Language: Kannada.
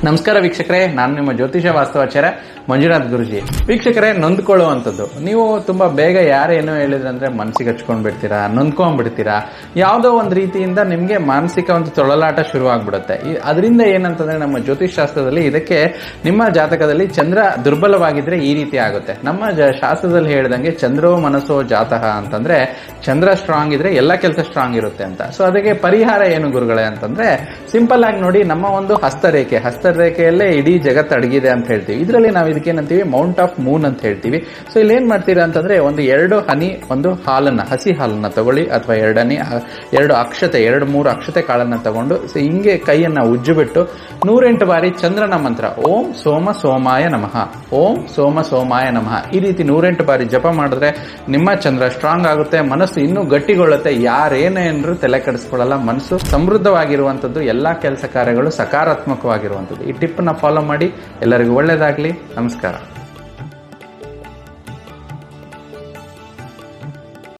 ನಮಸ್ಕಾರ ವೀಕ್ಷಕರೇ, ನಾನು ನಿಮ್ಮ ಜ್ಯೋತಿಷ ವಾಸ್ತವಾಚಾರ್ಯ ಮಂಜುನಾಥ್ ಗುರುಜಿ. ವೀಕ್ಷಕರೇ, ನೊಂದ್ಕೊಳ್ಳುವಂಥದ್ದು, ನೀವು ತುಂಬಾ ಬೇಗ ಯಾರೇನೋ ಹೇಳಿದ್ರಂದ್ರೆ ಮನಸ್ಸಿಗೆ ಹಚ್ಕೊಂಡ್ ಬಿಡ್ತೀರಾ, ನೊಂದ್ಕೊಂಡ್ಬಿಡ್ತೀರಾ. ಯಾವುದೋ ಒಂದು ರೀತಿಯಿಂದ ನಿಮ್ಗೆ ಮಾನಸಿಕ ಒಂದು ತೊಳಲಾಟ ಶುರುವಾಗ್ಬಿಡುತ್ತೆ. ಅದರಿಂದ ಏನಂತಂದ್ರೆ ನಮ್ಮ ಜ್ಯೋತಿಷ್ ಶಾಸ್ತ್ರದಲ್ಲಿ ಇದಕ್ಕೆ ನಿಮ್ಮ ಜಾತಕದಲ್ಲಿ ಚಂದ್ರ ದುರ್ಬಲವಾಗಿದ್ರೆ ಈ ರೀತಿ ಆಗುತ್ತೆ. ನಮ್ಮ ಶಾಸ್ತ್ರದಲ್ಲಿ ಹೇಳಿದಂಗೆ ಚಂದ್ರೋ ಮನಸ್ಸೋ ಜಾತಕ ಅಂತಂದ್ರೆ ಚಂದ್ರ ಸ್ಟ್ರಾಂಗ್ ಇದ್ರೆ ಎಲ್ಲ ಕೆಲಸ ಸ್ಟ್ರಾಂಗ್ ಇರುತ್ತೆ ಅಂತ. ಸೊ ಅದಕ್ಕೆ ಪರಿಹಾರ ಏನು ಗುರುಗಳೇ ಅಂತಂದ್ರೆ ಸಿಂಪಲ್ ಆಗಿ ನೋಡಿ, ನಮ್ಮ ಒಂದು ಹಸ್ತರೇಖೆಯಲ್ಲೇ ಇಡೀ ಜಗತ್ತು ಅಡಗಿದೆ ಅಂತ ಹೇಳ್ತೀವಿ. ಇದರಲ್ಲಿ ನಾವು ಇದಕ್ಕೇನಂತೀವಿ, ಮೌಂಟ್ ಆಫ್ ಮೂನ್ ಅಂತ ಹೇಳ್ತೀವಿ. ಸೊ ಇಲ್ಲಿ ಏನ್ ಮಾಡ್ತೀರಾ ಅಂತಂದ್ರೆ ಒಂದು 2 ಹನಿ ಒಂದು ಹಾಲನ್ನ, ಹಸಿ ಹಾಲನ್ನ ತಗೊಳ್ಳಿ, ಅಥವಾ 2 ಅಕ್ಷತೆ, 2-3 ಅಕ್ಷತೆ ಕಾಳನ್ನ ತಗೊಂಡು ಹಿಂಗೆ ಕೈಯನ್ನ ಉಜ್ಜುಬಿಟ್ಟು 108 ಬಾರಿ ಚಂದ್ರನ ಮಂತ್ರ ಓಂ ಸೋಮ ಸೋಮಾಯ ನಮಃ, ಓಂ ಸೋಮ ಸೋಮಾಯ ನಮಃ, ಈ ರೀತಿ 108 ಬಾರಿ ಜಪ ಮಾಡಿದ್ರೆ ನಿಮ್ಮ ಚಂದ್ರ ಸ್ಟ್ರಾಂಗ್ ಆಗುತ್ತೆ, ಮನಸ್ಸು ಇನ್ನೂ ಗಟ್ಟಿಗೊಳ್ಳುತ್ತೆ. ಯಾರೇನೇನ್ರು ತಲೆ ಕೆಡಿಸ್ಕೊಳ್ಳಲ್ಲ, ಮನಸ್ಸು ಸಮೃದ್ಧವಾಗಿರುವಂತದ್ದು, ಎಲ್ಲಾ ಕೆಲಸ ಕಾರ್ಯಗಳು ಸಕಾರಾತ್ಮಕವಾಗಿರುವಂತದ್ದು. ಈ ಟಿಪ್ ನ ಫಾಲೋ ಮಾಡಿ. ಎಲ್ಲರಿಗೂ ಒಳ್ಳೇದಾಗ್ಲಿ. ನಮಸ್ಕಾರ.